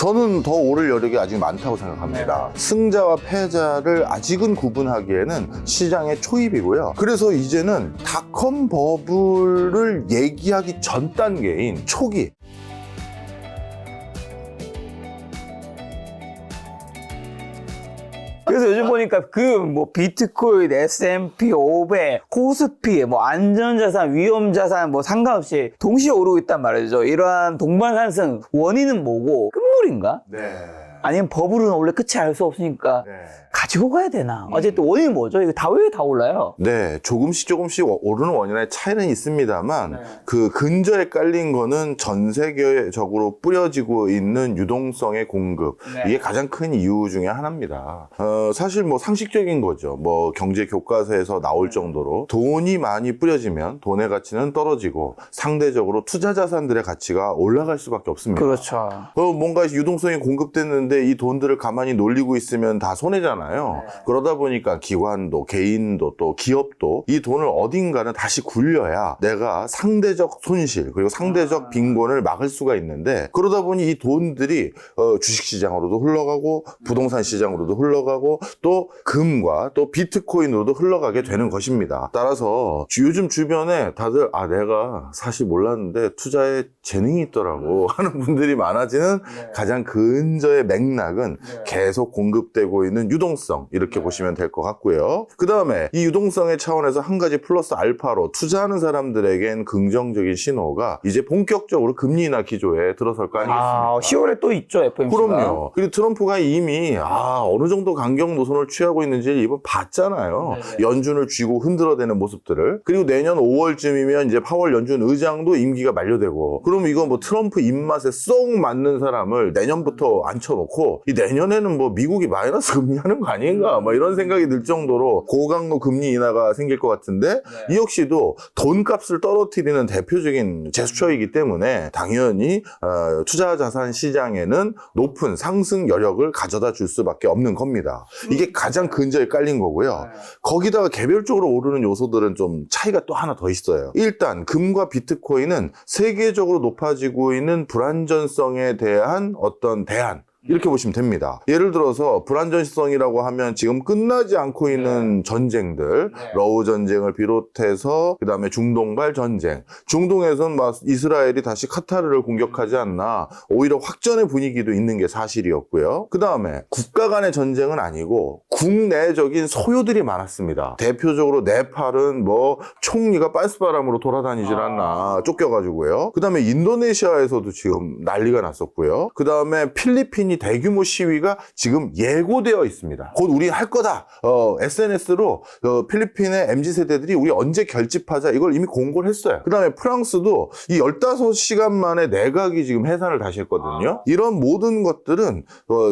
저는 더 오를 여력이 아직 많다고 생각합니다. 승자와 패자를 아직은 구분하기에는 시장의 초입이고요. 그래서 이제는 닷컴 버블을 얘기하기 전 단계인 초기, 그래서 요즘 보니까 비트코인, S&P 500, 코스피, 안전자산, 위험자산 상관없이 동시에 오르고 있단 말이죠. 이러한 동반상승 원인은 뭐고 끝물인가? 네. 아니면 버블은 원래 끝이 알 수 없으니까 네. 가지고 가야 되나? 어쨌든 원인이 뭐죠? 이거 왜 다 올라요? 네, 조금씩 오르는 원인의 차이는 있습니다만 그 근저에 깔린 거는 전 세계적으로 뿌려지고 있는 유동성의 공급, 이게 가장 큰 이유 중에 하나입니다. 사실 상식적인 거죠. 경제 교과서에서 나올 정도로 돈이 많이 뿌려지면 돈의 가치는 떨어지고 상대적으로 투자 자산들의 가치가 올라갈 수밖에 없습니다. 그렇죠. 뭔가 유동성이 공급됐는데 이 돈들을 가만히 놀리고 있으면 다 손해잖아요. 그러다 보니까 기관도 개인도 또 기업도 이 돈을 어딘가는 다시 굴려야 내가 상대적 손실 그리고 상대적 빈곤을 막을 수가 있는데, 그러다 보니 이 돈들이 주식시장으로도 흘러가고 부동산 시장으로도 흘러가고 또 금과 또 비트코인으로도 흘러가게 되는 것입니다. 따라서 요즘 주변에 다들 내가 사실 몰랐는데 투자에 재능이 있더라고 하는 분들이 많아지는 가장 근저의 맥락은 계속 공급되고 있는 유동성, 이렇게 보시면 될 것 같고요. 그 다음에 이 유동성의 차원에서 한 가지 플러스 알파로 투자하는 사람들에겐 긍정적인 신호가 이제 본격적으로 금리 인하 기조에 들어설 거 아니겠습니까? 10월에 또 있죠, FOMC가. 그럼요. 그리고 트럼프가 이미 어느 정도 강경 노선을 취하고 있는지 이번 봤잖아요. 연준을 쥐고 흔들어대는 모습들을. 그리고 내년 5월쯤이면 이제 파월 연준 의장도 임기가 만료되고, 그럼 이거 트럼프 입맛에 쏙 맞는 사람을 내년부터 앉혀놓고 이 내년에는 미국이 마이너스 금리하는 거 아닌가 이런 생각이 들 정도로 고강도 금리 인하가 생길 것 같은데, 이 역시도 돈값을 떨어뜨리는 대표적인 제스처이기 때문에 당연히 투자 자산 시장에는 높은 상승 여력을 가져다 줄 수밖에 없는 겁니다. 이게 가장 근저에 깔린 거고요. 거기다가 개별적으로 오르는 요소들은 좀 차이가 또 하나 더 있어요. 일단 금과 비트코인은 세계적으로 높아지고 있는 불안전성에 대한 어떤 대안, 이렇게 보시면 됩니다. 예를 들어서 불안전성이라고 하면 지금 끝나지 않고 있는 전쟁들, 러우 전쟁을 비롯해서 그 다음에 중동발 전쟁, 중동에서는 이스라엘이 다시 카타르를 공격하지 않나, 오히려 확전의 분위기도 있는 게 사실이었고요. 그 다음에 국가 간의 전쟁은 아니고 국내적인 소요들이 많았습니다. 대표적으로 네팔은 총리가 빤스바람으로 돌아다니질 않나 쫓겨가지고요. 그 다음에 인도네시아에서도 지금 난리가 났었고요. 그 다음에 필리핀이 대규모 시위가 지금 예고되어 있습니다. 곧 우리 할 거다. SNS로 필리핀의 MZ세대들이 우리 언제 결집하자, 이걸 이미 공고를 했어요. 그 다음에 프랑스도 이 15시간 만에 내각이 지금 해산을 다시 했거든요. 이런 모든 것들은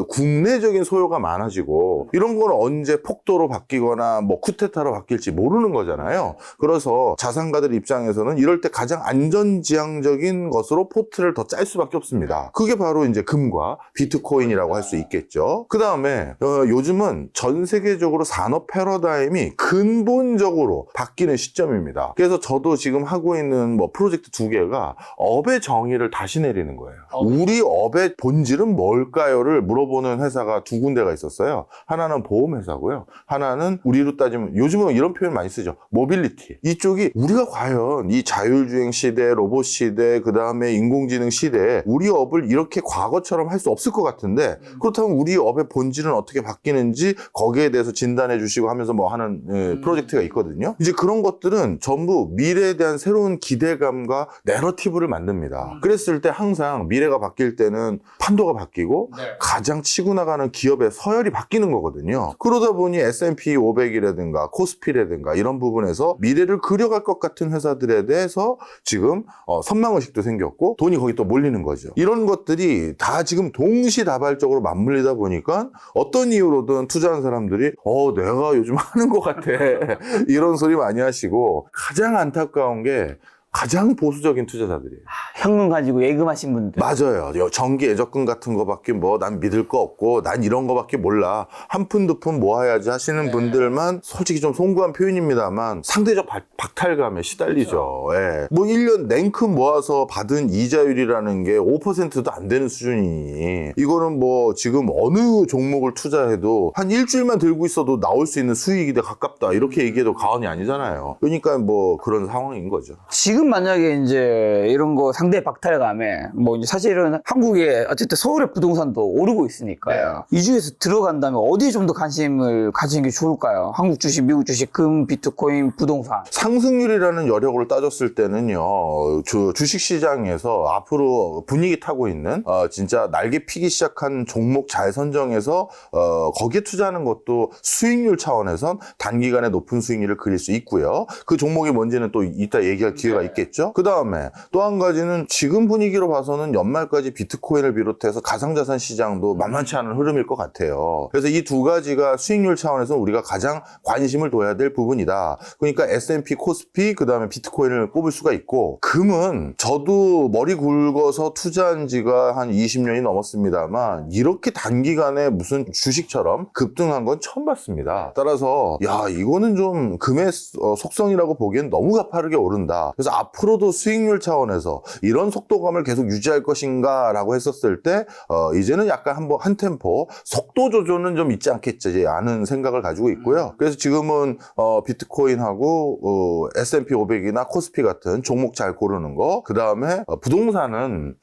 국내적인 소요가 많아지고, 이런 거는 언제 폭도로 바뀌거나 쿠데타로 바뀔지 모르는 거잖아요. 그래서 자산가들 입장에서는 이럴 때 가장 안전지향적인 것으로 포트를 더 짤 수밖에 없습니다. 그게 바로 이제 금과 비트코인이라고 할 수 있겠죠. 그 다음에 요즘은 전 세계적으로 산업 패러다임이 근본적으로 바뀌는 시점입니다. 그래서 저도 지금 하고 있는 프로젝트 2개가 업의 정의를 다시 내리는 거예요. 우리 업의 본질은 뭘까요를 물어보는 회사가 2군데가 있었어요. 하나는 보험회사고요. 하나는 우리로 따지면 요즘은 이런 표현 많이 쓰죠. 모빌리티. 이쪽이 우리가 과연 이 자율주행 시대, 로봇 시대, 그 다음에 인공지능 시대에 우리 업을 이렇게 과거처럼 할 수 없을 것 같은데, 그렇다면 우리 업의 본질은 어떻게 바뀌는지 거기에 대해서 진단해 주시고 하면서 하는 프로젝트가 있거든요. 이제 그런 것들은 전부 미래에 대한 새로운 기대감과 내러티브를 만듭니다. 그랬을 때 항상 미래가 바뀔 때는 판도가 바뀌고 가장 치고 나가는 기업의 서열이 바뀌는 거거든요. 그러다 보니 S&P 500이라든가 코스피라든가 이런 부분에서 미래를 그려갈 것 같은 회사들에 대해서 지금 선망의식도 생겼고 돈이 거기 또 몰리는 거죠. 이런 것들이 다 지금 동시다발적으로 맞물리다 보니까 어떤 이유로든 투자한 사람들이 내가 요즘 하는 것 같아 이런 소리 많이 하시고, 가장 안타까운 게 가장 보수적인 투자자들이에요. 현금 가지고 예금하신 분들. 맞아요. 정기 예적금 같은 거밖에 뭐 난 믿을 거 없고 난 이런 거밖에 몰라. 한 푼 두 푼 모아야지 하시는 분들만 솔직히 좀 송구한 표현입니다만 상대적 박탈감에 시달리죠. 예. 뭐 1년 냉큼 모아서 받은 이자율이라는 게 5%도 안 되는 수준이니 이거는 뭐 지금 어느 종목을 투자해도 한 일주일만 들고 있어도 나올 수 있는 수익이 돼 가깝다. 이렇게 얘기해도 과언이 아니잖아요. 그러니까 뭐 그런 상황인 거죠. 지금 만약에 이제 이런 거 상대 박탈감에 뭐 이제 사실은 한국에 어쨌든 서울의 부동산도 오르고 있으니까요. 이 중에서 들어간다면 어디에 좀 더 관심을 가지는 게 좋을까요? 한국 주식, 미국 주식, 금, 비트코인, 부동산. 상승률이라는 여력으로 따졌을 때는요, 주식시장에서 앞으로 분위기 타고 있는, 진짜 날개 피기 시작한 종목 잘 선정해서, 거기에 투자하는 것도 수익률 차원에선 단기간에 높은 수익률을 그릴 수 있고요. 그 종목이 뭔지는 또 이따 얘기할 기회가 있겠죠? 그 다음에 또 한 가지는 지금 분위기로 봐서는 연말까지 비트코인을 비롯해서 가상자산 시장도 만만치 않은 흐름일 것 같아요. 그래서 이 두 가지가 수익률 차원에서 우리가 가장 관심을 둬야 될 부분이다. 그러니까 S&P, 코스피, 그 다음에 비트코인을 꼽을 수가 있고, 금은 저도 머리 굵어서 투자한 지가 한 20년이 넘었습니다만 이렇게 단기간에 무슨 주식처럼 급등한 건 처음 봤습니다. 따라서 야, 이거는 좀 금의 속성이라고 보기엔 너무 가파르게 오른다. 그래서 앞으로도 수익률 차원에서 이런 속도감을 계속 유지할 것인가 라고 했었을 때 이제는 약간 한 템포 속도 조절은 좀 있지 않겠지 하는 생각을 가지고 있고요. 그래서 지금은 비트코인하고 S&P 500이나 코스피 같은 종목 잘 고르는 거, 그 다음에 부동산은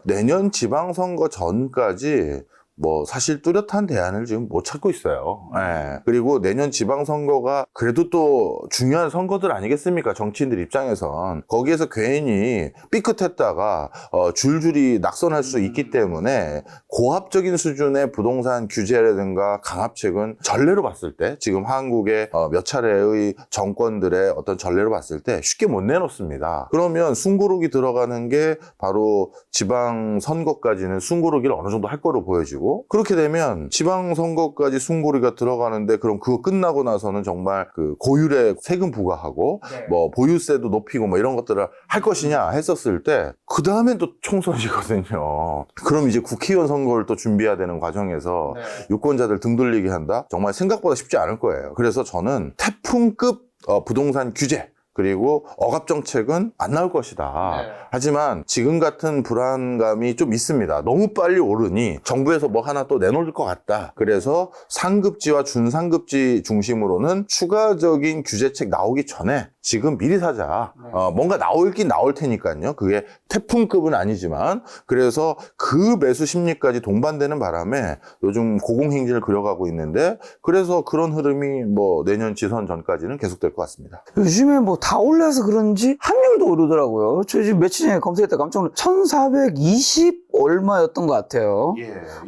내년 지방선거 전까지 뭐 사실 뚜렷한 대안을 지금 못 찾고 있어요. 예. 그리고 내년 지방선거가 그래도 또 중요한 선거들 아니겠습니까? 정치인들 입장에선 거기에서 괜히 삐끗했다가 줄줄이 낙선할 수 있기 때문에 고압적인 수준의 부동산 규제라든가 강압책은 전례로 봤을 때 지금 한국의 몇 차례의 정권들의 어떤 전례로 봤을 때 쉽게 못 내놓습니다. 그러면 숨고르기 들어가는 게 바로 지방선거까지는 숨고르기를 어느 정도 할 거로 보여지고, 그렇게 되면 지방선거까지 숨고르기가 들어가는데 그럼 그거 끝나고 나서는 정말 그 고율의 세금 부과하고 뭐 보유세도 높이고 뭐 이런 것들을 할 것이냐 했었을 때 그 다음엔 또 총선이거든요. 그럼 이제 국회의원 선거를 또 준비해야 되는 과정에서 유권자들 등 돌리게 한다? 정말 생각보다 쉽지 않을 거예요. 그래서 저는 태풍급 부동산 규제 그리고 억압정책은 안 나올 것이다. 하지만 지금 같은 불안감이 좀 있습니다. 너무 빨리 오르니 정부에서 뭐 하나 또 내놓을 것 같다. 그래서 상급지와 준상급지 중심으로는 추가적인 규제책 나오기 전에 지금 미리 사자. 뭔가 나올긴 나올 테니까요. 그게 태풍급은 아니지만, 그래서 그 매수 심리까지 동반되는 바람에 요즘 고공행진을 그려가고 있는데, 그래서 그런 흐름이 뭐 내년 지선 전까지는 계속될 것 같습니다. 요즘에 뭐 다 올라서 그런지 환율도 오르더라고요. 저 지금 며칠 전에 검색했다 깜짝 놀랐어요. 1420 얼마였던 것 같아요.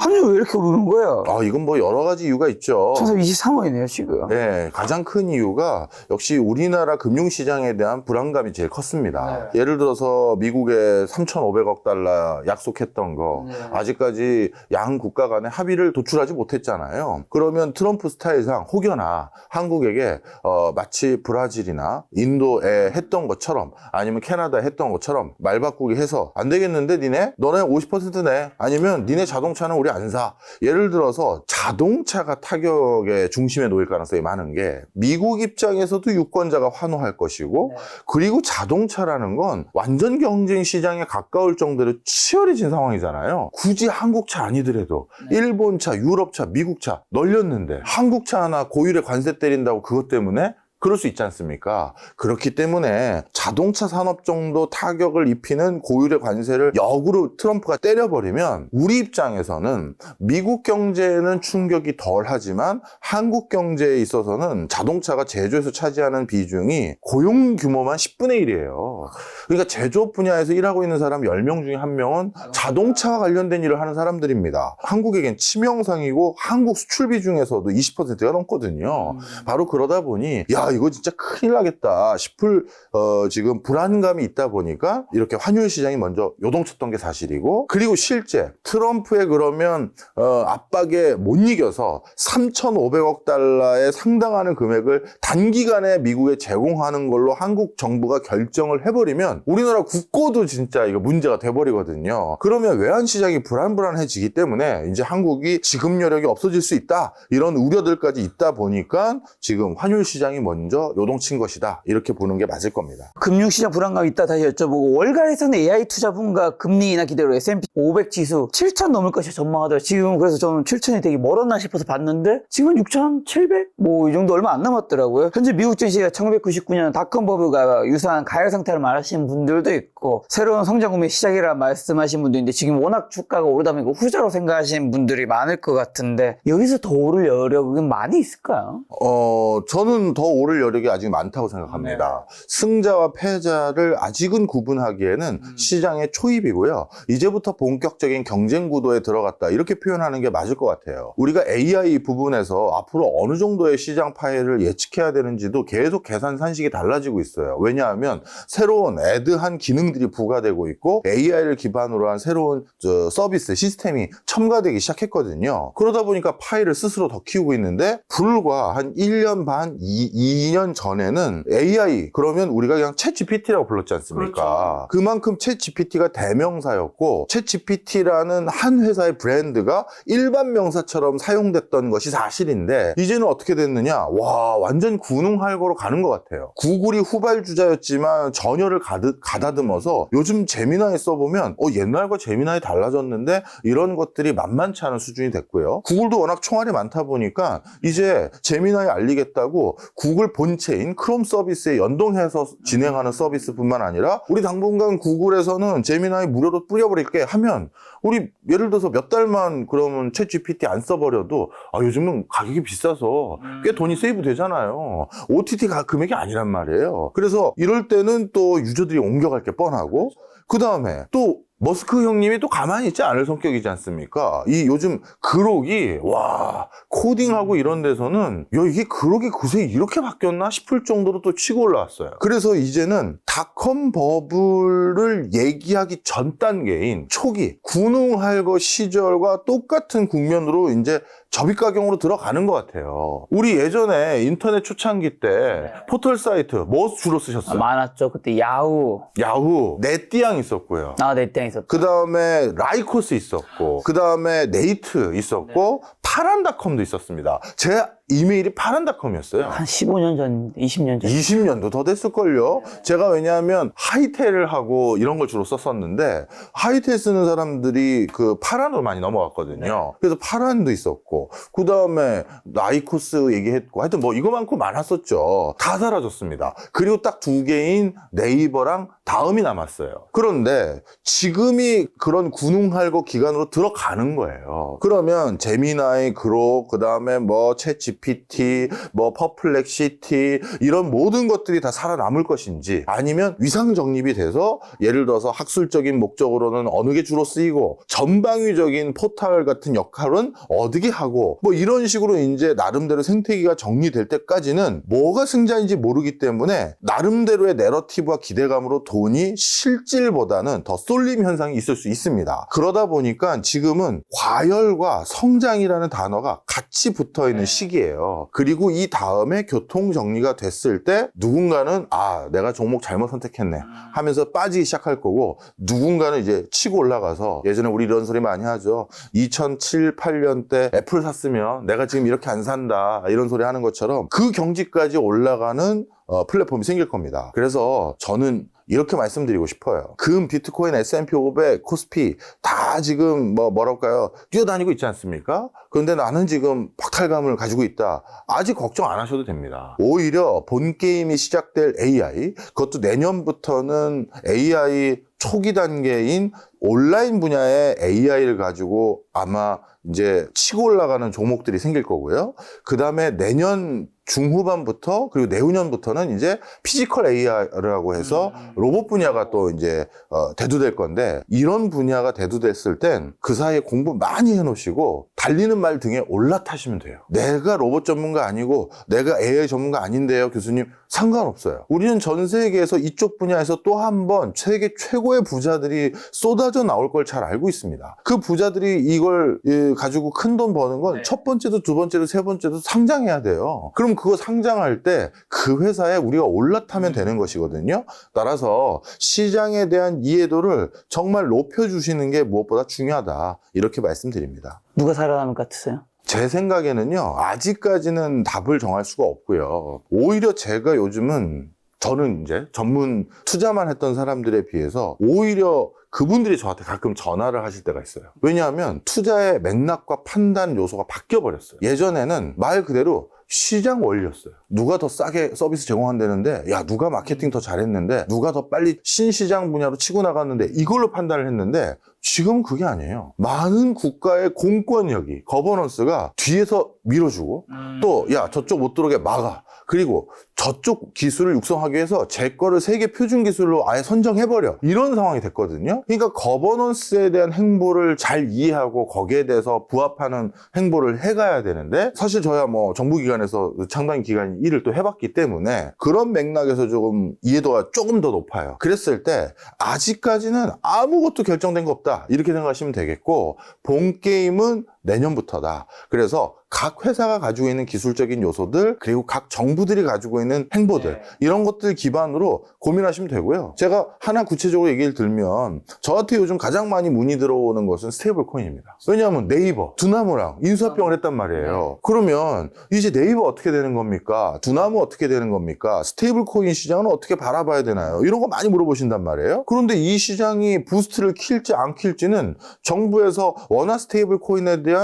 환율 왜 이렇게 오르는 거예요? 이건 뭐 여러 가지 이유가 있죠. 1423원이네요, 지금. 네, 가장 큰 이유가 역시 우리나라 금융시장에 대한 불안감이 제일 컸습니다. 예를 들어서 미국에 3,500억 달러 약속했던 거 아직까지 양 국가 간의 합의를 도출하지 못했잖아요. 그러면 트럼프 스타일상 혹여나 한국에게 마치 브라질이나 인도에 했던 것처럼 아니면 캐나다에 했던 것처럼 말 바꾸기 해서 안 되겠는데 너네 50% 내. 아니면 니네 자동차는 우리 안 사. 예를 들어서 자동차가 타격의 중심에 놓일 가능성이 많은 게 미국 입장에서도 유권자가 환호할 것이고 그리고 자동차라는 건 완전 경쟁 시장에 가까울 정도로 치열해진 상황이잖아요. 굳이 한국차 아니더라도 일본차, 유럽차, 미국차 널렸는데 한국차 하나 고율에 관세 때린다고 그것 때문에 그럴 수 있지 않습니까? 그렇기 때문에 자동차 산업 정도 타격을 입히는 고율의 관세를 역으로 트럼프가 때려버리면 우리 입장에서는 미국 경제에는 충격이 덜하지만 한국 경제에 있어서는 자동차가 제조에서 차지하는 비중이 고용 규모만 10분의 1이에요. 그러니까 제조업 분야에서 일하고 있는 사람 10명 중에 1명은 자동차와 관련된 일을 하는 사람들입니다. 한국에겐 치명상이고 한국 수출 비중에서도 20%가 넘거든요. 바로 그러다 보니 야, 이거 진짜 큰일 나겠다 싶을 지금 불안감이 있다 보니까 이렇게 환율 시장이 먼저 요동쳤던 게 사실이고, 그리고 실제 트럼프의 그러면 압박에 못 이겨서 3,500억 달러에 상당하는 금액을 단기간에 미국에 제공하는 걸로 한국 정부가 결정을 해버리면 우리나라 국고도 진짜 이거 문제가 돼버리거든요. 그러면 외환 시장이 불안해지기 때문에 이제 한국이 지급 여력이 없어질 수 있다, 이런 우려들까지 있다 보니까 지금 환율 시장이 먼저 요동친 것이다, 이렇게 보는 게 맞을 겁니다. 금융시장 불안감이 있다 다시 여쭤보고, 월가에서는 AI 투자분과 금리 인하 기대로 S&P 500 지수 7,000 넘을 것이 전망하더라고요. 지금 그래서 저는 7,000이 되게 멀었나 싶어서 봤는데 지금은 6,700? 뭐 이 정도 얼마 안 남았더라고요. 현재 미국 증시가 1999년 닷컴 버블과 유사한 가열 상태를 말하시는 분들도 있고, 새로운 성장 국면 시작이라 말씀하시는 분도 있는데 지금 워낙 주가가 오르다 보니까 후자로 생각하시는 분들이 많을 것 같은데, 여기서 더 오를 여력은 많이 있을까요? 저는 더 오를 여력이 아직 많다고 생각합니다. 승자와 패자를 아직은 구분하기에는 시장의 초입이고요. 이제부터 본격적인 경쟁 구도에 들어갔다, 이렇게 표현하는 게 맞을 것 같아요. 우리가 AI 부분에서 앞으로 어느 정도의 시장 파해를 예측해야 되는지도 계속 계산 산식이 달라지고 있어요. 왜냐하면 새로운 애드한 기능들이 부과되고 있고 AI를 기반으로 한 새로운 서비스 시스템이 첨가되기 시작했거든요. 그러다 보니까 파이를 스스로 더 키우고 있는데, 불과 한 1년 반, 2년 전에는 AI 그러면 우리가 그냥 챗GPT라고 불렀지 않습니까? 그렇죠. 그만큼 챗GPT가 대명사였고, 챗GPT라는 한 회사의 브랜드가 일반 명사처럼 사용됐던 것이 사실인데, 이제는 어떻게 됐느냐? 와, 완전 군웅할거로 가는 것 같아요. 구글이 후발주자였지만 전열을 가다듬어서 요즘 제미나이 써보면 옛날과 제미나이 달라졌는데, 이런 것들이 만만치 않은 수준이 됐고요. 구글도 워낙 총알이 많다 보니까 이제 제미나이 알리겠다고 구글 본체인 크롬 서비스에 연동해서 진행하는 서비스뿐만 아니라, 우리 당분간 구글에서는 제미나이 무료로 뿌려버릴게 하면, 우리 예를 들어서 몇 달만 그러면 챗GPT 안 써버려도 요즘은 가격이 비싸서 꽤 돈이 세이브 되잖아요. OTT 금액이 아니란 말이에요. 그래서 이럴 때는 또 유저들이 옮겨갈 게 뻔하고, 그 다음에 또 머스크 형님이 또 가만히 있지 않을 성격이지 않습니까? 이 요즘 그록이, 와, 코딩하고 이런 데서는 이게 그록이 그새 이렇게 바뀌었나 싶을 정도로 또 치고 올라왔어요. 그래서 이제는 닷컴 버블을 얘기하기 전 단계인 초기 군웅할거 시절과 똑같은 국면으로 이제 접입가경으로 들어가는 것 같아요. 우리 예전에 인터넷 초창기 때 포털 사이트 뭐 주로 쓰셨어요? 많았죠. 그때 야후, 네띠양 있었고요. 네띠양 있었죠. 그 다음에 라이코스 있었고, 그 다음에 네이트 있었고, 파란닷컴도 있었습니다. 제 이메일이 파란닷컴이었어요. 한 15년 전, 20년 전. 20년도 더 됐을걸요. 제가 왜냐하면 하이텔을 하고 이런 걸 주로 썼었는데, 하이텔 쓰는 사람들이 그 파란으로 많이 넘어갔거든요. 그래서 파란도 있었고, 그 다음에 라이코스 얘기했고, 하여튼 뭐 이거 많고 많았었죠. 다 사라졌습니다. 그리고 딱 두 개인 네이버랑 다음이 남았어요. 그런데 지금이 그런 군웅할거 기간으로 들어가는 거예요. 그러면 제미나이, 그록, 그 다음에 뭐 챗GPT, 뭐 퍼플렉시티, 이런 모든 것들이 다 살아남을 것인지, 아니면 위상 정립이 돼서 예를 들어서 학술적인 목적으로는 어느 게 주로 쓰이고 전방위적인 포털 같은 역할은 어디게 하고, 뭐 이런 식으로 이제 나름대로 생태계가 정리될 때까지는 뭐가 승자인지 모르기 때문에 나름대로의 내러티브와 기대감으로 돈이 실질보다는 더 쏠림 현상이 있을 수 있습니다. 그러다 보니까 지금은 과열과 성장이라는 단어가 같이 붙어있는 시기예요. 그리고 이 다음에 교통 정리가 됐을 때 누군가는 내가 종목 잘못 선택했네 하면서 빠지기 시작할 거고, 누군가는 이제 치고 올라가서, 예전에 우리 이런 소리 많이 하죠. 2007, 8년 때 애플 샀으면 내가 지금 이렇게 안 산다, 이런 소리 하는 것처럼 그 경지까지 올라가는 플랫폼이 생길 겁니다. 그래서 저는 이렇게 말씀드리고 싶어요. 금, 비트코인, S&P 500, 코스피 다 지금 뭐랄까요, 뛰어다니고 있지 않습니까? 그런데 나는 지금 박탈감을 가지고 있다. 아직 걱정 안 하셔도 됩니다. 오히려 본 게임이 시작될 AI, 그것도 내년부터는 AI 초기 단계인 온라인 분야의 AI를 가지고 아마 이제 치고 올라가는 종목들이 생길 거고요. 그 다음에 내년 중후반부터 그리고 내후년부터는 이제 피지컬 AI라고 해서 로봇 분야가 또 이제 대두될 건데, 이런 분야가 대두됐을 땐 그 사이에 공부 많이 해놓으시고 달리는 말 등에 올라타시면 돼요. 내가 로봇 전문가 아니고 내가 AI 전문가 아닌데요, 교수님. 상관없어요. 우리는 전 세계에서 이쪽 분야에서 또 한 번 세계 최고의 부자들이 쏟아져 나올 걸 잘 알고 있습니다. 그 부자들이 이걸 가지고 큰 돈 버는 건 첫 번째도 두 번째도 세 번째도 상장해야 돼요. 그럼 그거 상장할 때 그 회사에 우리가 올라타면 되는 것이거든요. 따라서 시장에 대한 이해도를 정말 높여주시는 게 무엇보다 중요하다, 이렇게 말씀드립니다. 누가 살아남을 것 같으세요? 제 생각에는요, 아직까지는 답을 정할 수가 없고요. 오히려 제가 요즘은, 저는 이제 전문 투자만 했던 사람들에 비해서 오히려 그분들이 저한테 가끔 전화를 하실 때가 있어요. 왜냐하면 투자의 맥락과 판단 요소가 바뀌어버렸어요. 예전에는 말 그대로 시장 원리였어요. 누가 더 싸게 서비스 제공한다는데, 야, 누가 마케팅 더 잘했는데, 누가 더 빨리 신시장 분야로 치고 나갔는데, 이걸로 판단을 했는데, 지금은 그게 아니에요. 많은 국가의 공권력이, 거버넌스가 뒤에서 밀어주고, 또, 야, 저쪽 못 들어오게 막아. 그리고 저쪽 기술을 육성하기 위해서 제 거를 세계 표준 기술로 아예 선정해버려. 이런 상황이 됐거든요. 그러니까 거버넌스에 대한 행보를 잘 이해하고 거기에 대해서 부합하는 행보를 해가야 되는데, 사실 저야 뭐 정부기관에서 상당 기간 일을 또 해봤기 때문에 그런 맥락에서 조금 이해도가 조금 더 높아요. 그랬을 때 아직까지는 아무것도 결정된 거 없다, 이렇게 생각하시면 되겠고, 본 게임은 내년부터다. 그래서 각 회사가 가지고 있는 기술적인 요소들, 그리고 각 정부들이 가지고 있는 행보들, 이런 것들 기반으로 고민하시면 되고요. 제가 하나 구체적으로 얘기를 들면, 저한테 요즘 가장 많이 문의 들어오는 것은 스테이블 코인입니다. 왜냐하면 네이버, 두나무랑 인수합병을 했단 말이에요. 그러면 이제 네이버 어떻게 되는 겁니까? 두나무 어떻게 되는 겁니까? 스테이블 코인 시장은 어떻게 바라봐야 되나요? 이런 거 많이 물어보신단 말이에요. 그런데 이 시장이 부스트를 킬지 안 킬지는 정부에서 원화 스테이블 코인에 대한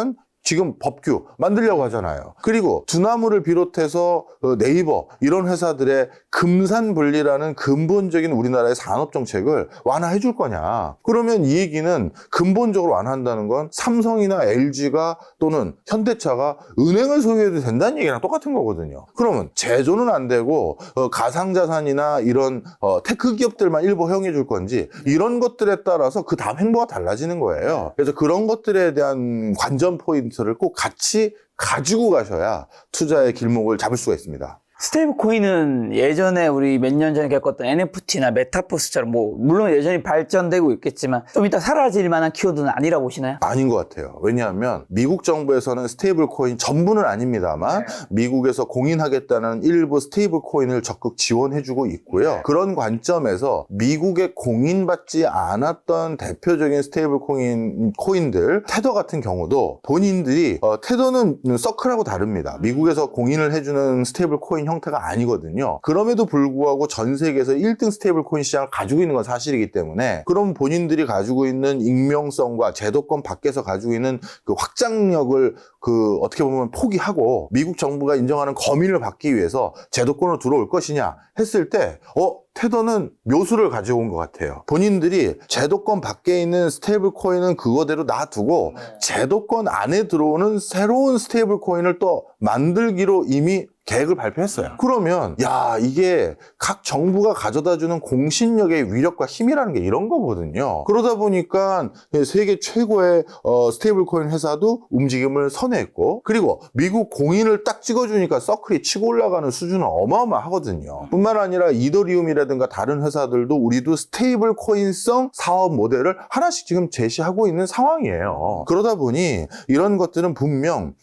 지금 법규 만들려고 하잖아요. 그리고 두나무를 비롯해서 네이버, 이런 회사들의 금산분리라는 근본적인 우리나라의 산업정책을 완화해 줄 거냐. 그러면 이 얘기는 근본적으로 완화한다는 건 삼성이나 LG가 또는 현대차가 은행을 소유해도 된다는 얘기랑 똑같은 거거든요. 그러면 제조는 안 되고 가상자산이나 이런 테크 기업들만 일부 허용해 줄 건지, 이런 것들에 따라서 그 다음 행보가 달라지는 거예요. 그래서 그런 것들에 대한 관전 포인트를 꼭 같이 가지고 가셔야 투자의 길목을 잡을 수가 있습니다. 스테이블 코인은 예전에 우리 몇 년 전에 겪었던 NFT나 메타버스처럼 뭐 물론 여전히 발전되고 있겠지만 좀 이따 사라질 만한 키워드는 아니라고 보시나요? 아닌 것 같아요. 왜냐하면 미국 정부에서는 스테이블 코인 전부는 아닙니다만 미국에서 공인하겠다는 일부 스테이블 코인을 적극 지원해주고 있고요. 그런 관점에서 미국에 공인받지 않았던 대표적인 스테이블 코인들, 테더 같은 경우도 본인들이 테더는 서클하고 다릅니다. 미국에서 공인을 해주는 스테이블 코인 형태가 아니거든요. 그럼에도 불구하고 전 세계에서 1등 스테이블 코인 시장을 가지고 있는 건 사실이기 때문에, 그럼 본인들이 가지고 있는 익명성과 제도권 밖에서 가지고 있는 그 확장력을 어떻게 보면 포기하고 미국 정부가 인정하는 검인을 받기 위해서 제도권으로 들어올 것이냐 했을 때 테더는 묘수를 가지고 온 것 같아요. 본인들이 제도권 밖에 있는 스테이블 코인은 그거대로 놔두고 제도권 안에 들어오는 새로운 스테이블 코인을 또 만들기로 이미 계획을 발표했어요. 그러면 이게 각 정부가 가져다주는 공신력의 위력과 힘이라는 게 이런 거거든요. 그러다 보니까 세계 최고의 스테이블 코인 회사도 움직임을 선회했고, 그리고 미국 공인을 딱 찍어주니까 서클이 치고 올라가는 수준은 어마어마하거든요. 뿐만 아니라 이더리움이라든가 다른 회사들도 우리도 스테이블 코인성 사업 모델을 하나씩 지금 제시하고 있는 상황이에요. 그러다 보니 이런 것들은 분명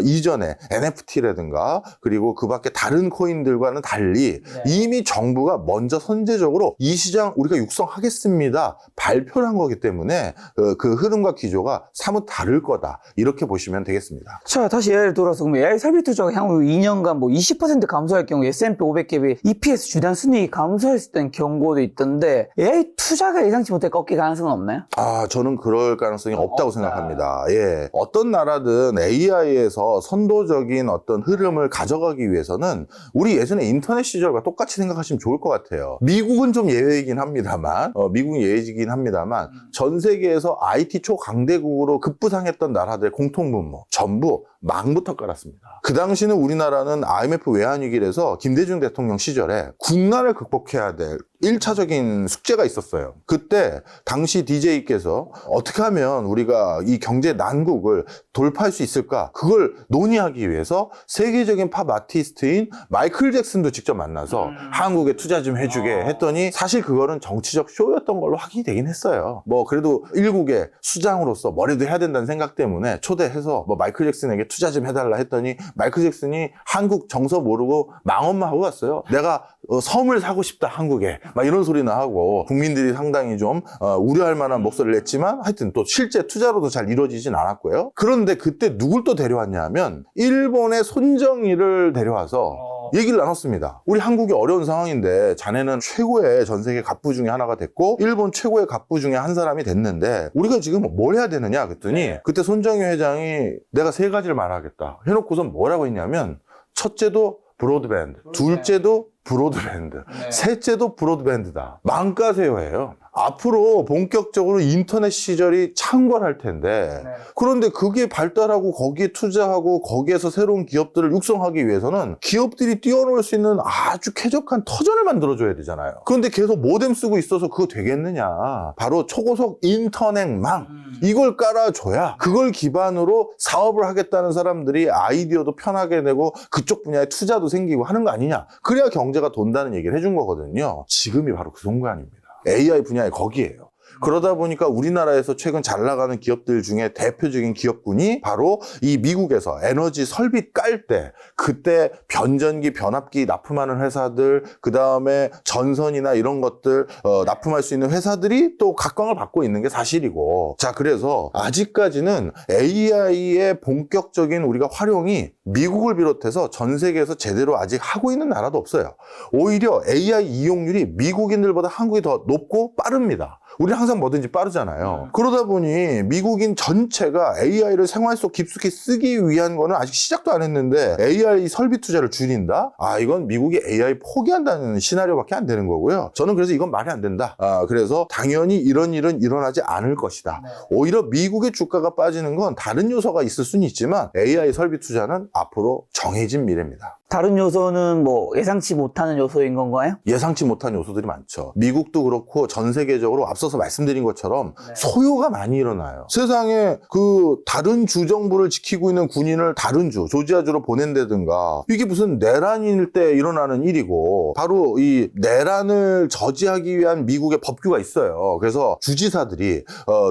이전에 NFT라든가 그리고 그 밖에 다른 코인들과는 달리 이미 정부가 먼저 선제적으로 이 시장 우리가 육성하겠습니다 발표를 한 거기 때문에 그 흐름과 기조가 사뭇 다를 거다, 이렇게 보시면 되겠습니다. 자, 다시 예를 들어서 그럼 AI 설비 투자가 향후 2년간 뭐 20% 감소할 경우 S&P 500갭이 EPS 주당 순이익이 감소할 수 있다는 경고도 있던데, AI 투자가 예상치 못해 꺾일 가능성은 없나요? 저는 그럴 가능성이 없다고 생각합니다. 예. 어떤 나라든 AI에서 선도적인 어떤 흐름을 가져가기 위해서는 우리 예전에 인터넷 시절과 똑같이 생각하시면 좋을 것 같아요. 미국은 좀 예외이긴 합니다만, 미국은 예외이긴 합니다만, 전 세계에서 IT 초강대국으로 급부상했던 나라들의 공통분모, 전부 망부터 깔았습니다. 그 당시는 우리나라는 IMF 외환위기라서 김대중 대통령 시절에 국난을 극복해야 될 1차적인 숙제가 있었어요. 그때 당시 DJ께서 어떻게 하면 우리가 이 경제 난국을 돌파할 수 있을까? 그걸 논의하기 위해서 세계적인 팝 아티스트인 마이클 잭슨도 직접 만나서 한국에 투자 좀 해주게 했더니 사실 그거는 정치적 쇼였던 걸로 확인이 되긴 했어요. 뭐 그래도 일국의 수장으로서 뭐라도 해야 된다는 생각 때문에 초대해서 뭐 마이클 잭슨에게 투자 좀 해달라 했더니 마이클 잭슨이 한국 정서 모르고 망언만 하고 갔어요. 내가 섬을 사고 싶다 한국에 막 이런 소리나 하고 국민들이 상당히 좀 우려할 만한 목소리를 냈지만 하여튼 또 실제 투자로도 잘 이루어지진 않았고요. 그런데 그때 누굴 또 데려왔냐 하면 일본의 손정희를 데려와서 얘기를 나눴습니다. 우리 한국이 어려운 상황인데 자네는 최고의 전 세계 갑부 중에 하나가 됐고 일본 최고의 갑부 중에 한 사람이 됐는데 우리가 지금 뭘 해야 되느냐 그랬더니 그때 손정희 회장이 내가 세 가지를 말하겠다 해놓고선 뭐라고 했냐면 첫째도 브로드밴드, 둘째도 브로드밴드, 셋째도 브로드밴드다. 망가세요예요. 앞으로 본격적으로 인터넷 시절이 창궐할 텐데 그런데 그게 발달하고 거기에 투자하고 거기에서 새로운 기업들을 육성하기 위해서는 기업들이 뛰어놀 수 있는 아주 쾌적한 터전을 만들어줘야 되잖아요. 그런데 계속 모뎀 쓰고 있어서 그거 되겠느냐. 바로 초고속 인터넷망 이걸 깔아줘야 그걸 기반으로 사업을 하겠다는 사람들이 아이디어도 편하게 내고 그쪽 분야에 투자도 생기고 하는 거 아니냐. 그래야 경제가 돈다는 얘기를 해준 거거든요. 지금이 바로 그 순간입니다. AI 분야에 거기에요. 그러다 보니까 우리나라에서 최근 잘 나가는 기업들 중에 대표적인 기업군이 바로 이 미국에서 에너지 설비 깔 때 그때 변전기, 변압기 납품하는 회사들 그 다음에 전선이나 이런 것들 납품할 수 있는 회사들이 또 각광을 받고 있는 게 사실이고 자 그래서 아직까지는 AI의 본격적인 우리가 활용이 미국을 비롯해서 전 세계에서 제대로 아직 하고 있는 나라도 없어요. 오히려 AI 이용률이 미국인들보다 한국이 더 높고 빠릅니다. 우리는 항상 뭐든지 빠르잖아요. 그러다 보니 미국인 전체가 AI를 생활 속 깊숙이 쓰기 위한 거는 아직 시작도 안 했는데 AI 설비 투자를 줄인다? 아 이건 미국이 AI 포기한다는 시나리오밖에 안 되는 거고요. 저는 그래서 이건 말이 안 된다. 그래서 당연히 이런 일은 일어나지 않을 것이다. 오히려 미국의 주가가 빠지는 건 다른 요소가 있을 수는 있지만 AI 설비 투자는 앞으로 정해진 미래입니다. 다른 요소는 뭐 예상치 못하는 요소인 건가요? 예상치 못한 요소들이 많죠. 미국도 그렇고 전 세계적으로 앞서서 말씀드린 것처럼 소요가 많이 일어나요. 세상에 그 다른 주 정부를 지키고 있는 군인을 다른 주, 조지아주로 보낸다든가 이게 무슨 내란일 때 일어나는 일이고 바로 이 내란을 저지하기 위한 미국의 법규가 있어요. 그래서 주지사들이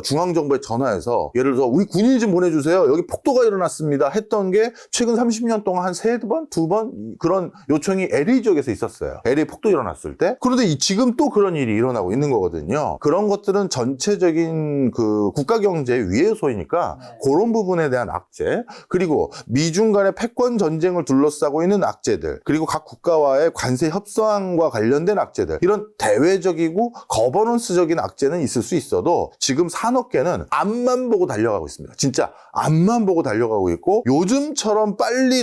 중앙정부에 전화해서 예를 들어 우리 군인 좀 보내주세요. 여기 폭도가 일어났습니다. 했던 게 최근 30년 동안 한 3번, 2번 그런 요청이 LA 지역에서 있었어요. LA 폭도 일어났을 때. 그런데 지금 또 그런 일이 일어나고 있는 거거든요. 그런 것들은 전체적인 그 국가 경제 위해소이니까 그런 부분에 대한 악재, 그리고 미중 간의 패권 전쟁을 둘러싸고 있는 악재들, 그리고 각 국가와의 관세 협상과 관련된 악재들, 이런 대외적이고 거버넌스적인 악재는 있을 수 있어도 지금 산업계는 앞만 보고 달려가고 있습니다. 진짜 앞만 보고 달려가고 있고 요즘처럼 빨리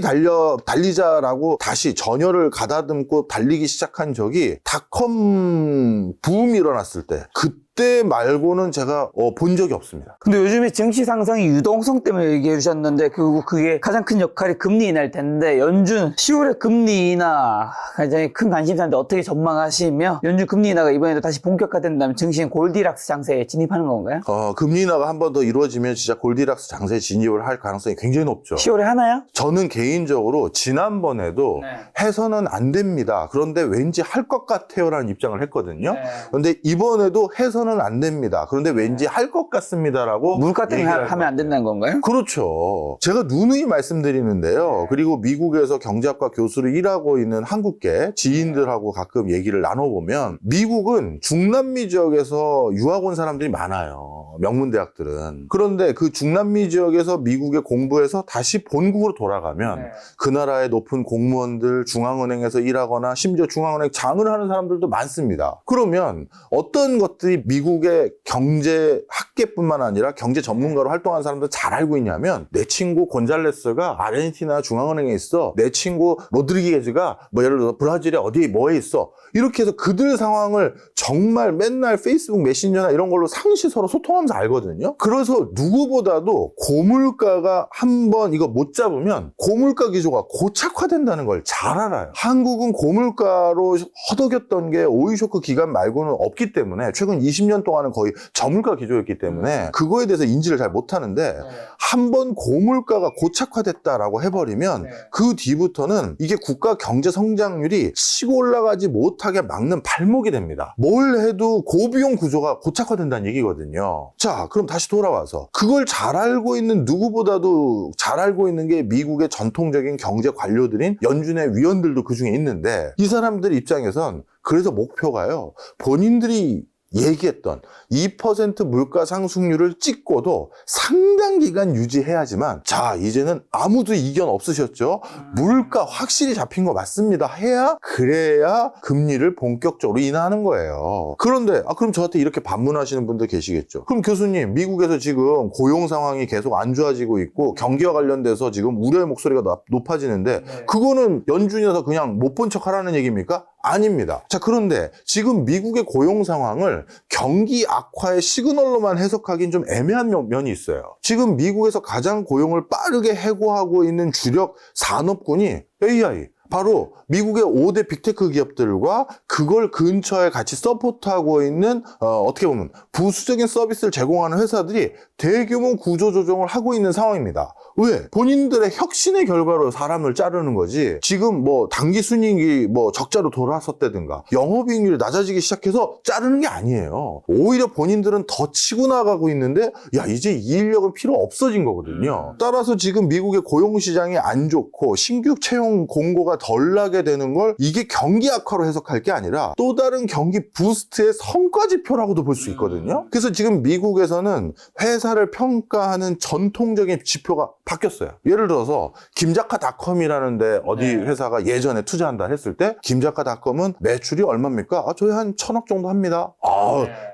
달리자라고 다시 전열을 가다듬고 달리기 시작한 적이 닷컴 붐이 일어났을 때 그때 말고는 제가 본 적이 없습니다. 근데 요즘에 증시 상승이 유동성 때문에 얘기해 주셨는데 그게 가장 큰 역할이 금리 인하일 텐데 연준 10월에 금리 인하 굉장히 큰 관심사인데 어떻게 전망하시며 연준 금리 인하가 이번에도 다시 본격화된다면 증시는 골디락스 장세에 진입하는 건가요? 금리 인하가 한 번 더 이루어지면 진짜 골디락스 장세에 진입을 할 가능성이 굉장히 높죠. 10월에 하나요? 저는 개인적으로 지난번에도 해서는 안 됩니다. 그런데 왠지 할 것 같아요라는 입장을 했거든요. 그런데 이번에도 해서는 안 됩니다. 그런데 왠지 할 것 같습니다라고 물가 때문에 하면 안 된다는 건가요? 그렇죠. 제가 누누이 말씀드리는데요. 그리고 미국에서 경제학과 교수를 일하고 있는 한국계 지인들하고 가끔 얘기를 나눠보면 미국은 중남미 지역에서 유학 온 사람들이 많아요. 명문대학들은. 그런데 그 중남미 지역에서 미국에 공부해서 다시 본국으로 돌아가면 그 나라의 높은 공무원들, 중앙은행에서 일하거나 심지어 중앙은행 장을 하는 사람들도 많습니다. 그러면 어떤 것들이 미국의 경제 학계뿐만 아니라 경제 전문가로 활동하는 사람들 잘 알고 있냐면 내 친구 곤잘레스가 아르헨티나 중앙은행에 있어. 내 친구 로드리게즈가 뭐 예를 들어서 브라질에 어디에 뭐에 있어. 이렇게 해서 그들 상황을 정말 맨날 페이스북 메신저나 이런 걸로 상시 서로 소통하면서 알거든요. 그래서 누구보다도 고물가가 한번 이거 못 잡으면 고물가 기조가 고착화된다는 걸 잘 알아요. 한국은 고물가로 허덕였던 게 오일쇼크 기간 말고는 없기 때문에 최근 20년 동안은 거의 저물가 기조였기 때문에 그거에 대해서 인지를 잘 못하는데 한번 고물가가 고착화됐다라고 해버리면 그 뒤부터는 이게 국가 경제 성장률이 치고 올라가지 못하게 막는 발목이 됩니다. 뭘 해도 고비용 구조가 고착화된다는 얘기거든요. 자, 그럼 다시 돌아와서 그걸 잘 알고 있는 누구보다도 잘 알고 있는 게 미국의 전통적인 경제 관료들인 연준의 위원들도 그 중에 있는데 이 사람들 입장에선 그래서 목표가요. 본인들이 얘기했던 2% 물가 상승률을 찍고도 상당 기간 유지해야지만 자 이제는 아무도 이견 없으셨죠? 물가 확실히 잡힌 거 맞습니다. 해야 그래야 금리를 본격적으로 인하하는 거예요. 그런데 그럼 저한테 이렇게 반문하시는 분들 계시겠죠. 그럼 교수님 미국에서 지금 고용 상황이 계속 안 좋아지고 있고 경기와 관련돼서 지금 우려의 목소리가 높아지는데 그거는 연준이어서 그냥 못 본 척 하라는 얘기입니까? 아닙니다. 자, 그런데 지금 미국의 고용 상황을 경기 악화의 시그널로만 해석하기는 좀 애매한 면이 있어요. 지금 미국에서 가장 고용을 빠르게 해고하고 있는 주력 산업군이 AI, 바로 미국의 5대 빅테크 기업들과 그걸 근처에 같이 서포트하고 있는 어떻게 보면 부수적인 서비스를 제공하는 회사들이 대규모 구조조정을 하고 있는 상황입니다. 왜? 본인들의 혁신의 결과로 사람을 자르는 거지. 지금 뭐 당기 순이익이 뭐 적자로 돌아섰다든가 영업이익률이 낮아지기 시작해서 자르는 게 아니에요. 오히려 본인들은 더 치고 나가고 있는데 야 이제 이 인력은 필요 없어진 거거든요. 따라서 지금 미국의 고용시장이 안 좋고 신규 채용 공고가 덜 나게 되는 걸 이게 경기 악화로 해석할 게 아니라 또 다른 경기 부스트의 성과지표라고도 볼 수 있거든요. 그래서 지금 미국에서는 회사를 평가하는 전통적인 지표가 바뀌었어요. 예를 들어서 김작가닷컴이라는데 어디 회사가 예전에 투자한다 했을 때 김작가닷컴은 매출이 얼마입니까? 저희 한 1,000억 정도 합니다.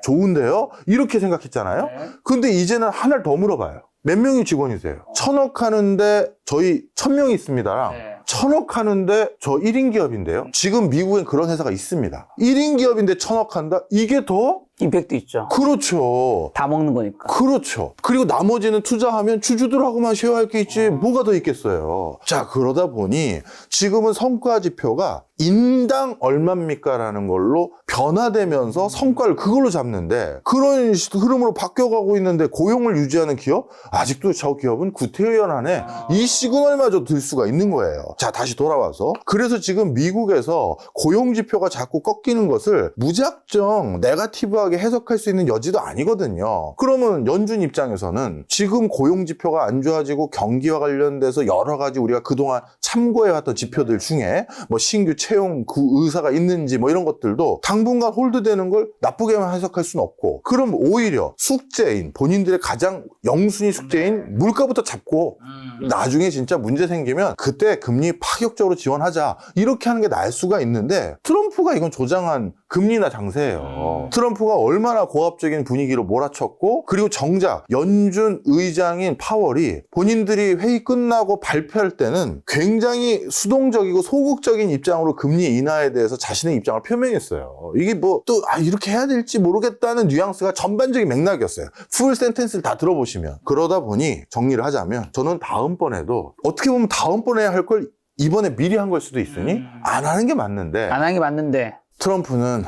좋은데요? 이렇게 생각했잖아요. 근데 이제는 하나를 더 물어봐요. 몇 명이 직원이세요? 1,000억 하는데 저희 1,000명이 있습니다랑 1,000억 하는데 저 1인 기업인데요. 지금 미국엔 그런 회사가 있습니다. 1인 기업인데 1,000억 한다? 이게 더? 임팩트 있죠. 그렇죠. 다 먹는 거니까. 그렇죠. 그리고 나머지는 투자하면 주주들하고만 쉐어할 게 있지 뭐가 더 있겠어요. 자, 그러다 보니 지금은 성과 지표가 인당 얼마입니까? 라는 걸로 변화되면서 성과를 그걸로 잡는데 그런 흐름으로 바뀌어가고 있는데 고용을 유지하는 기업? 아직도 저 기업은 구태의연하네. 이 시그널마저 들 수가 있는 거예요. 자, 다시 돌아와서 그래서 지금 미국에서 고용 지표가 자꾸 꺾이는 것을 무작정 네거티브하게 해석할 수 있는 여지도 아니거든요. 그러면 연준 입장에서는 지금 고용 지표가 안 좋아지고 경기와 관련돼서 여러 가지 우리가 그동안 참고해왔던 지표들 중에 뭐 신규 채용 그 의사가 있는지 뭐 이런 것들도 당분간 홀드되는 걸 나쁘게만 해석할 수는 없고 그럼 오히려 숙제인 본인들의 가장 영순위 숙제인 물가부터 잡고 나중에 진짜 문제 생기면 그때 금리 파격적으로 지원하자 이렇게 하는 게 나을 수가 있는데 트럼프가 이건 조장한 금리나 장세예요. 트럼프가 얼마나 고압적인 분위기로 몰아쳤고 그리고 정작 연준 의장인 파월이 본인들이 회의 끝나고 발표할 때는 굉장히 수동적이고 소극적인 입장으로 금리 인하에 대해서 자신의 입장을 표명했어요. 이게 뭐 또 이렇게 해야 될지 모르겠다는 뉘앙스가 전반적인 맥락이었어요. 풀 센텐스를 다 들어보시면. 그러다 보니 정리를 하자면 저는 다음번에도 어떻게 보면 다음번에 할 걸 이번에 미리 한 걸 수도 있으니 안 하는 게 맞는데 안 하는 게 맞는데 트럼프는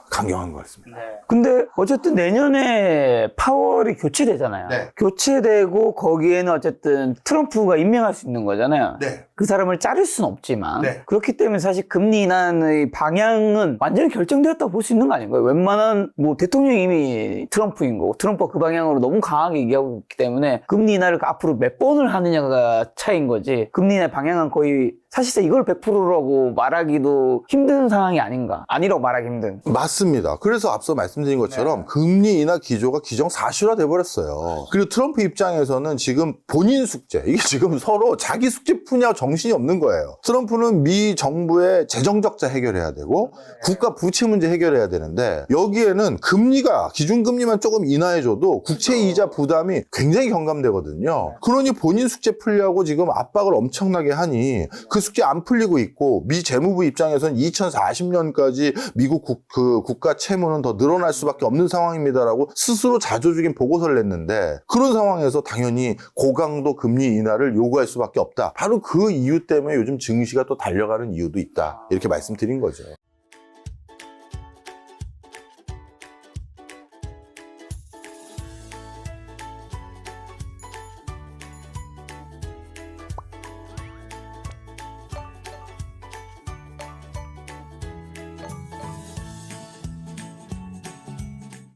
강경한 것 같습니다. 근데 어쨌든 내년에 파월이 교체되잖아요. 교체되고 거기에는 어쨌든 트럼프가 임명할 수 있는 거잖아요. 그 사람을 자를 수는 없지만 그렇기 때문에 사실 금리 인하의 방향은 완전히 결정되었다고 볼 수 있는 거 아닌가요? 웬만한 뭐 대통령이 이미 트럼프인 거고 트럼프가 그 방향으로 너무 강하게 얘기하고 있기 때문에 금리 인하를 앞으로 몇 번을 하느냐가 차이인 거지 금리 인하의 방향은 거의 사실상 이걸 100%라고 말하기도 힘든 상황이 아닌가. 아니라고 말하기 힘든. 맞습니다. 그래서 앞서 말씀드린 것처럼 금리 인하 기조가 기정사실화 돼버렸어요. 그리고 트럼프 입장에서는 지금 본인 숙제, 이게 지금 서로 자기 숙제 푸냐 정신이 없는 거예요. 트럼프는 미 정부의 재정 적자 해결해야 되고 국가 부채 문제 해결해야 되는데 여기에는 금리가 기준금리만 조금 인하해줘도 국채 이자 부담이 굉장히 경감되거든요. 그러니 본인 숙제 풀려고 지금 압박을 엄청나게 하니 그 숙제 안 풀리고 있고 미 재무부 입장에서는 2040년까지 미국 국가 채무는 더 늘어날 수밖에 없는 상황입니다라고 스스로 자조적인 보고서를 냈는데 그런 상황에서 당연히 고강도 금리 인하를 요구할 수밖에 없다. 바로 그 이유 때문에 요즘 증시가 또 달려가는 이유도 있다. 이렇게 말씀드린 거죠.